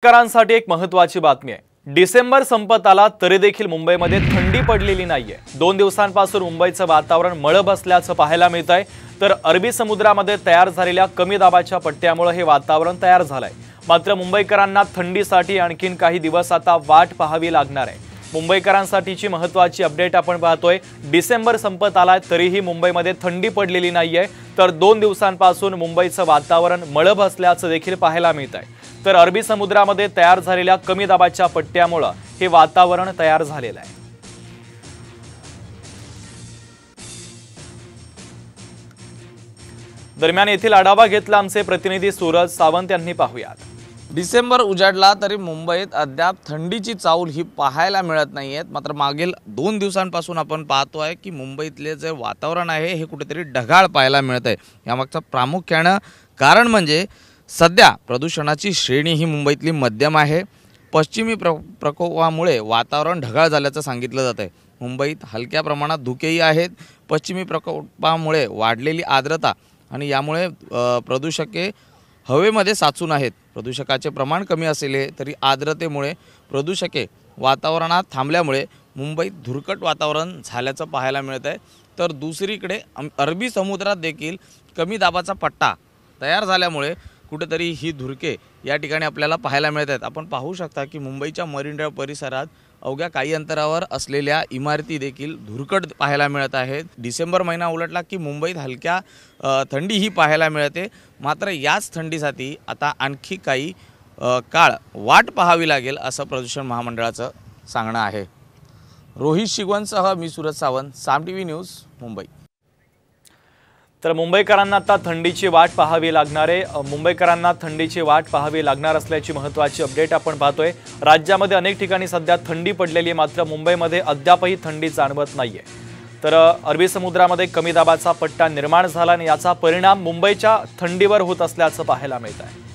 मुंबईकरांसाठी एक महत्त्वाची बातमी आहे। डिसेंबर संपत आला तरी देखील मुंबईमध्ये थंडी पडलेली नाहीये। 2 दिवसांपासून मुंबईचं वातावरण मळभ असल्याचं पाहायला मिळतंय। तर अरबी समुद्रामध्ये तयार झालेल्या कमी दाबाच्या पट्ट्यामुळे हे वातावरण तयार झालंय। मात्र मुंबईकरांना थंडीसाठी आणखीन काही दिवस आता वाट पाहावी लागणार आहे। मुंबईकरांसाठीची महत्त्वाची अपडेट आपण पाहतोय। डिसेंबर संपत आलाय तरीही मुंबईमध्ये थंडी पडलेली नाहीये। तर 2 दिवसांपासून मुंबईचं वातावरण मळभ असल्याचं देखील पाहायला मिळतंय। तर अरबी समुद्रामध्ये तयार झालेल्या कमी दाबाच्या पट्ट्यामुळे हे वातावरण तयार झालेलं आहे। दरम्यान येथील आढावा घेतला आमचे प्रतिनिधी सूरज सावंत यांनी। पाहूयात। डिसेंबर उजाडला तरी मुंबईत अद्याप थंडीची चाहूल ही पाहायला मिळत नाहीये। मात्र मागील 2 दिवसांपासून आपण पाहतोय की मुंबईतले जे वातावरण आहे हे कुठेतरी ढगाळ पाहायला मिळतंय। यामागचं प्रामुख्याने कारण म्हणजे सध्या प्रदूषणाची श्रेणी ही मुंबईतली मध्यम आहे। पश्चिमी प्रकोपामुळे वातावरण ढगाळ झाल्याचं सांगितलं जातंय। मुंबईत हलक्या प्रमाणात धुकेही आहेत। पश्चिमी प्रकोपामुळे वाढलेली आर्द्रता आणि यामुळे प्रदूषके हवेमध्ये साचून आहेत। प्रदूषकाचे प्रमाण कमी असले तरी आर्द्रतेमुळे प्रदूषके वातावरणात थांबल्यामुळे मुंबईत धुरकट वातावरण झाल्याचं पाहायला मिळतंय। तर दुसरीकडे अरबी समुद्रात देखील कमी दाबाचा पट्टा तयार झाल्यामुळे कुठेतरी ही धुरके या ठिकाणी आपल्याला पाहायला मिळत आहेत। आपण पाहू शकता की मुंबईच्या मरीन ड्राइव्ह परिसरात अवघ्या काही अंतरावर असलेल्या इमारती देखील धुरकट पाहायला मिळत आहेत। डिसेंबर महिना उलटला की मुंबईत हलक्या थंडी ही पाहायला मिळते। मात्र याच थंडीसाठी आता आणखी काही काळ वाट पाहावी लागेल असं प्रदूषण महामंडळाचं सांगणं आहे। रोहित शिगवणसह मी सूरज सावंत, साम टीव्ही न्यूज, मुंबई। तर मुंबईकरांना आता थंडीची वाट पाहावी लागणार आहे। मुंबईकरांना थंडीची वाट पाहावी लागणार असल्याची महत्त्वाची अपडेट आपण पाहतोय। राज्यामध्ये अनेक ठिकाणी सध्या थंडी पडलेली आहे, मात्र मुंबईमध्ये अद्यापही थंडी जाणवत नाहीये। तर अरबी समुद्रामध्ये कमी दाबाचा पट्टा निर्माण झाला आणि याचा परिणाम मुंबईच्या थंडीवर होत असल्याचं पाहायला मिळत आहे।